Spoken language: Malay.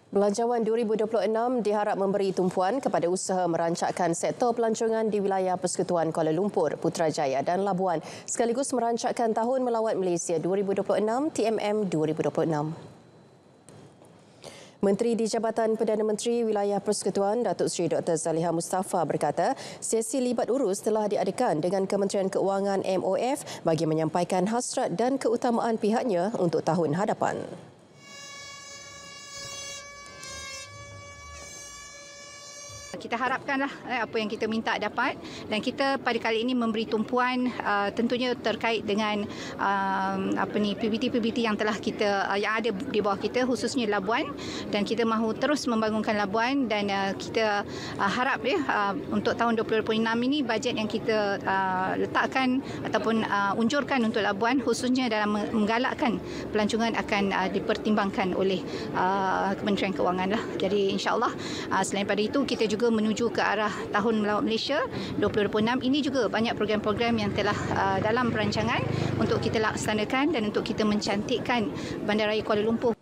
Belanjawan 2026 diharap memberi tumpuan kepada usaha merancakkan sektor pelancongan di wilayah Persekutuan Kuala Lumpur, Putrajaya dan Labuan sekaligus merancakkan Tahun Melawat Malaysia 2026 TMM 2026. Menteri di Jabatan Perdana Menteri Wilayah Persekutuan Datuk Seri Dr. Zaliha Mustafa berkata, sesi libat urus telah diadakan dengan Kementerian Keuangan MOF bagi menyampaikan hasrat dan keutamaan pihaknya untuk tahun hadapan. Kita harapkanlah apa yang kita minta dapat, dan kita pada kali ini memberi tumpuan tentunya terkait dengan PBT-PBT yang telah kita yang ada di bawah kita, khususnya Labuan, dan kita mahu terus membangunkan Labuan, dan kita harap untuk tahun 2026 ini bajet yang kita letakkan ataupun unjurkan untuk Labuan khususnya dalam menggalakkan pelancongan akan dipertimbangkan oleh Kementerian Keuangan lah. Jadi insya-Allah selain pada itu kita juga menuju ke arah Tahun Melawat Malaysia 2026. Ini juga banyak program-program yang telah dalam perancangan untuk kita laksanakan dan untuk kita mencantikkan Bandaraya Kuala Lumpur.